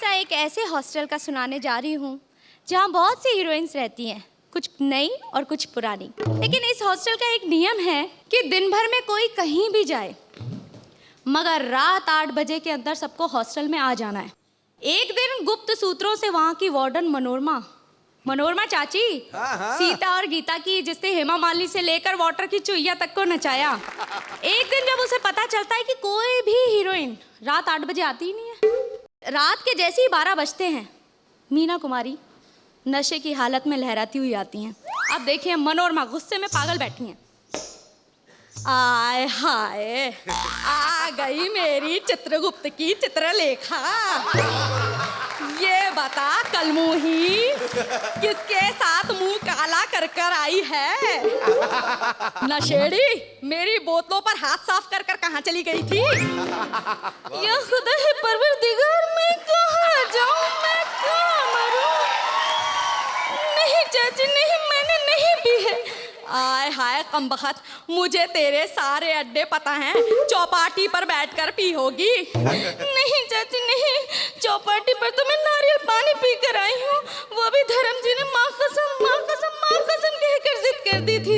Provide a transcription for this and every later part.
किस्सा एक ऐसे हॉस्टल का सुनाने जा रही हूँ जहाँ बहुत सी हीरोइंस रहती हैं, कुछ नई और कुछ पुरानी। लेकिन इस हॉस्टल का एक नियम है कि दिन भर में कोई कहीं भी जाए, मगर रात 8 बजे के अंदर सबको हॉस्टल में आ जाना है। एक दिन गुप्त सूत्रों से वहाँ की वार्डन मनोरमा चाची, सीता और गीता की, जिसने हेमा मालिनी से लेकर वाटर की चुईया तक को नचाया। एक दिन जब उसे पता चलता है कि कोई भी हीरोइन रात 8 बजे आती ही नहीं है, रात के जैसे ही 12 बजते हैं, मीना कुमारी नशे की हालत में लहराती हुई आती हैं। अब देखिए मनोरमा गुस्से में पागल बैठी हैं। आय हाय, आ गई मेरी चित्रगुप्त की चित्रलेखा। ये बता कलमुही, किसके साथ मुंह काला कर कर आई है? नशेड़ी, मेरी बोतलों पर हाथ साफ कर कर कहाँ चली गई थी? या खुदा है परवरदिगार, मैं कहाँ जाऊँ, मैं कहाँ मरूं? नहीं चाची नहीं, मैंने नहीं पी है। आय हाय कमबख्त, मुझे तेरे सारे अड्डे पता हैं, चौपाटी पर बैठकर पी होगी। नहीं चाची नहीं, चौपाटी पर तो मैं नारियल पानी पी कर आई हूँ, वो भी धर्म जी ने माँ कसम कहकर जिद कर दी थी।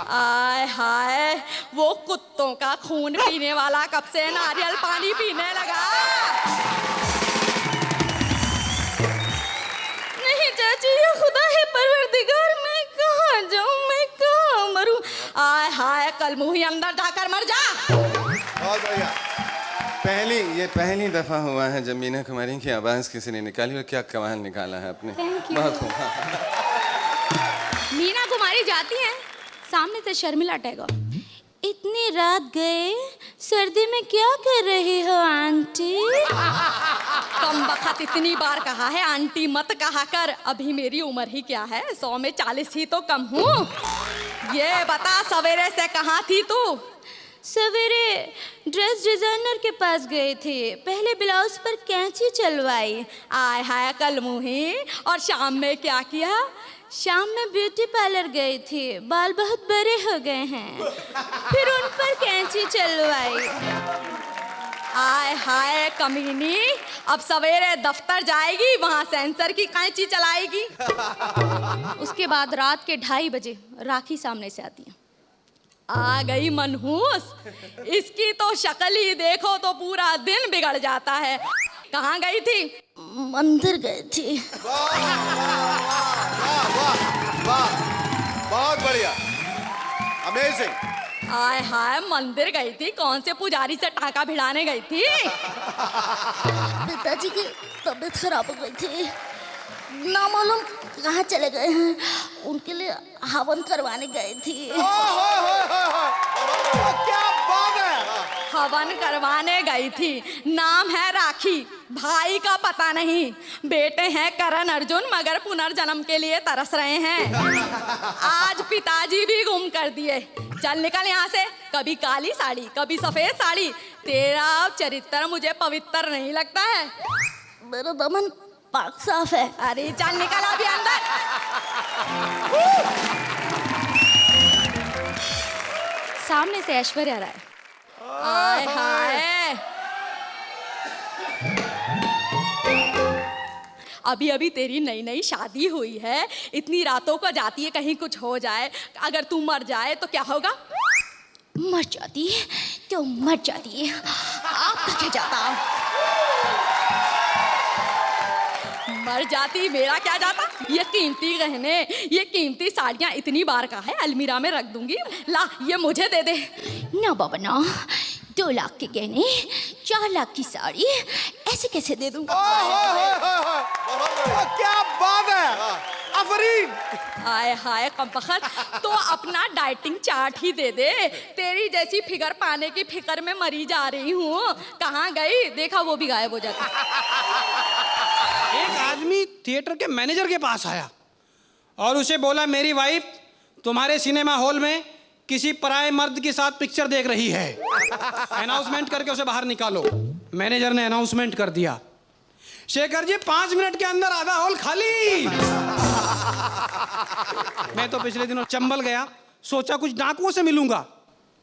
आय हाय, वो कुत्तों का खून पीने वाला कब से नारियल पानी पीने लगा? नहीं चाची, ये खुदा है परवरदिगार, मैं कहाँ जाऊँ, मैं कहाँ मरूं? आय हाय कलमुही, अंदर जाकर मर जा। बहुत बढ़िया। ये पहली दफा हुआ है जब मीना कुमारी की आवाज किसी ने निकाली, और क्या कमाल निकाला है आपने। बहुत खूब। मीना कुमारी जाती हैं, सामने से शर्मिला टैगोर। इतनी रात गए, सर्दी में क्या कर रही हो आंटी? कमबख्त, इतनी बार कहा है आंटी मत कहा कर। अभी मेरी उम्र ही क्या है, 100 में 40 ही तो कम हूँ। ये बता सवेरे से कहाँ थी तू? सवेरे ड्रेस डिजाइनर के पास गए थे, पहले ब्लाउज पर कैंची चलवाई। आय हाय कलमुही, और शाम में क्या किया? शाम में ब्यूटी पार्लर गई थी, बाल बहुत बड़े हो गए हैं, फिर उन पर कैंची चलवाई। आय हाय कमीनी, अब सवेरे दफ्तर जाएगी, वहाँ सेंसर की कैंची चलाएगी। उसके बाद रात के 2:30 बजे राखी सामने से आती है। आ गई मनहूस, इसकी तो शक्ल ही देखो तो पूरा दिन बिगड़ जाता है। कहाँ गई थी? मंदिर गई थी। वाह, बहुत बढ़िया, अमेजिंग। आय हाय, मंदिर गई थी? कौन से पुजारी से टाका भिड़ाने गई थी? पिताजी की तबीयत खराब हो गई थी, ना मालूम कहाँ चले गए हैं, उनके लिए हवन करवाने गई थी। क्या बात है! हवन करवाने गई थी, नाम है राखी, भाई का पता नहीं। बेटे हैं करण अर्जुन, मगर पुनर्जन्म के लिए तरस रहे हैं। आज पिताजी भी गुम कर दिए। चल निकल यहाँ से, कभी काली साड़ी कभी सफेद साड़ी, तेरा चरित्र मुझे पवित्र नहीं लगता है। मेरा दमन पाक साफ है। अरे चल निकल अभी अंदर। सामने से ऐश्वर्या राय। आय हाय, अभी अभी तेरी नई नई शादी हुई है, इतनी रातों को जाती है, कहीं कुछ हो जाए, अगर तू मर जाए तो क्या होगा? मर जाती है तो मर जाती है, आपका क्या जाता? मर जाती, मेरा क्या जाता? ये कीमती गहने, ये कीमती साड़ियाँ इतनी बार का है, अलमीरा में रख दूंगी। ला ये मुझे दे दे। ना बाबा ना, 2 लाख के गहने, 4 लाख की साड़ी, ऐसे कैसे दे दूं? क्या बात है, अफरीन! आय हाय कमबख्त, तो अपना डाइटिंग चार्ट ही दे दे। तेरी जैसी फिगर पाने की फिक्र में मरी जा रही हूँ। कहाँ गई? देखा वो भी गायब हो जाता। एक आदमी थिएटर के मैनेजर के पास आया और उसे बोला, मेरी वाइफ तुम्हारे सिनेमा हॉल में किसी पराये मर्द के साथ पिक्चर देख रही है, अनाउंसमेंट करके उसे बाहर निकालो। मैनेजर ने अनाउंसमेंट कर दिया। शेखर जी 5 मिनट के अंदर आधा हॉल खाली। मैं तो पिछले दिनों चंबल गया, सोचा कुछ डाकुओं से मिलूंगा,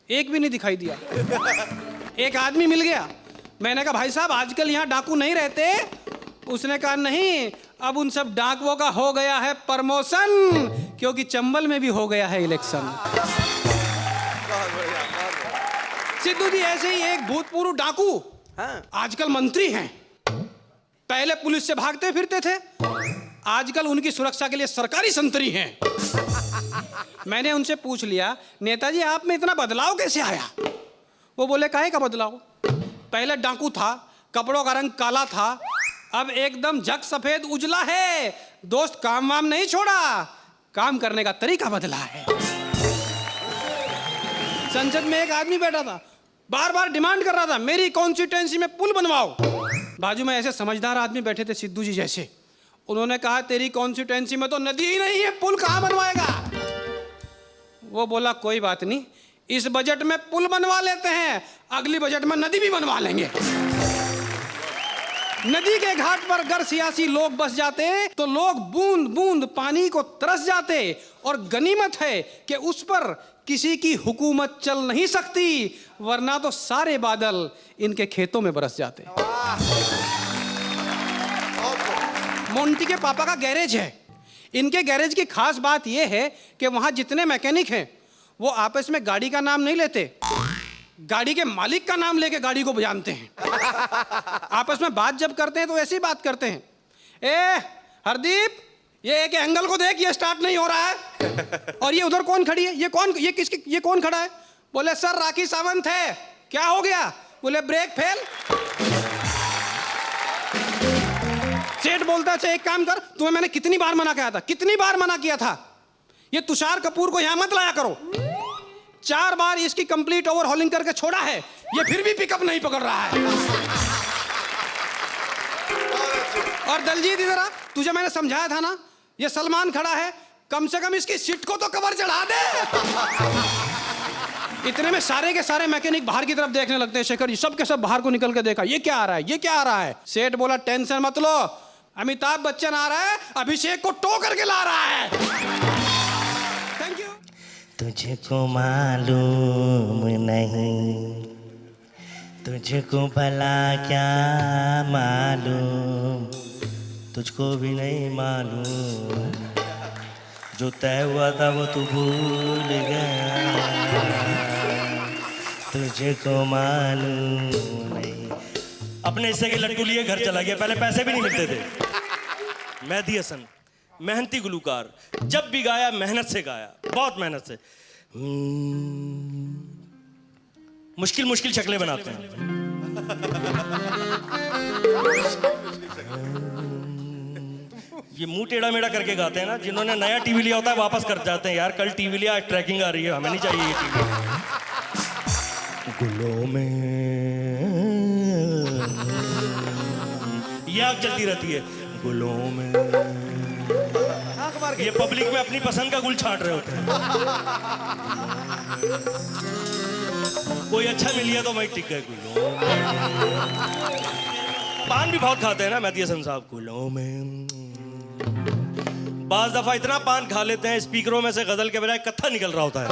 एक भी नहीं दिखाई दिया। एक आदमी मिल गया, मैंने कहा भाई साहब आजकल यहाँ डाकू नहीं रहते, उसने कहा नहीं, अब उन सब डाकुओं का हो गया है प्रमोशन, क्योंकि चंबल में भी हो गया है इलेक्शन। सिद्धू जी ऐसे ही एक भूतपूर्व डाकू आजकल मंत्री हैं। पहले पुलिस से भागते फिरते थे, आजकल उनकी सुरक्षा के लिए सरकारी संतरी हैं। मैंने उनसे पूछ लिया, नेताजी आप में इतना बदलाव कैसे आया? वो बोले काहे का बदलाव? पहले डाकू था, कपड़ों का रंग काला था, अब एकदम झक सफेद उजला है। दोस्त काम वाम नहीं छोड़ा, काम करने का तरीका बदला है। संसद में एक आदमी बैठा था, बार बार डिमांड कर रहा था मेरी कॉन्स्टिट्यूएंसी में पुल बनवाओ। बाजू में ऐसे समझदार आदमी बैठे थे सिद्धू जी जैसे। उन्होंने कहा तेरी कॉन्स्टिट्यूएंसी में तो नदी ही नहीं है, पुल कहां बनवाएगा? वो बोला कोई बात नहीं, इस बजट में पुल बनवा लेते हैं, अगली बजट में नदी भी बनवा लेंगे। नदी के घाट पर अगर सियासी लोग बस जाते तो लोग बूंद बूंद पानी को तरस जाते, और गनीमत है कि उस पर किसी की हुकूमत चल नहीं सकती, वरना तो सारे बादल इनके खेतों में बरस जाते। मोंटी के पापा का गैरेज है। इनके गैरेज की खास बात यह है कि वहां जितने मैकेनिक हैं वो आपस में गाड़ी का नाम नहीं लेते, गाड़ी के मालिक का नाम लेके गाड़ी को बजानते हैं। आपस में बात जब करते हैं तो ऐसी बात करते हैं, ए हरदीप ये एक एंगल को देख, ये स्टार्ट नहीं हो रहा है। और ये उधर कौन खड़ी है, ये कौन खड़ा है? बोले सर राखी सावंत है। क्या हो गया? बोले ब्रेक फेल। सेठ बोलता है एक काम कर, तुम्हें मैंने कितनी बार मना किया था, ये तुषार कपूर को यहां मत लाया करो। 4 बार इसकी कंप्लीट ओवरहॉलिंग करके छोड़ा है, ये फिर भी पिकअप नहीं पकड़ रहा है। और दलजीत इधर आ, तुझे मैंने समझाया था ना, ये सलमान खड़ा है, कम से कम इसकी सीट को तो कवर चढ़ा दे। इतने में सारे के सारे मैकेनिक बाहर की तरफ देखने लगते हैं। शेखर जी सब के सब बाहर को निकल के देखा, ये क्या आ रहा है? सेठ बोला टेंशन मत लो, अमिताभ बच्चन आ रहा है, अभिषेक को टो करके ला रहा है। Thank you. तुझको मालूम नहीं, तुझको भला क्या मालूम, तुझको भी नहीं मालूम, जो तय हुआ था वो तू भूल गया, तुझको मालूम नहीं। अपने हिस्से के लड्डू लिए घर चला गया, पहले पैसे भी नहीं मिलते थे। मेहदी हसन मेहनती गुलूकार, जब भी गाया मेहनत से गाया, बहुत मेहनत से। मुश्किल मुश्किल शक्लें बनाते हैं। ये मुंह टेढ़ा मेढ़ा करके गाते हैं ना, जिन्होंने नया टीवी लिया होता है वापस कर जाते हैं, यार कल टीवी लिया आज ट्रैकिंग आ रही है, हमें नहीं चाहिए ये टीवी। गुलों में ये आग चलती रहती है, गुलों में। ये पब्लिक में अपनी पसंद का गुल छांट रहे होते हैं। कोई अच्छा मिल गया तो मैं टिक गए गुलों में। पान भी बहुत खाते हैं ना मेहदी हसन साहब, गुलों में। बाज दफा इतना पान खा लेते हैं स्पीकरों में से गजल के बजाय कत्था निकल रहा होता है।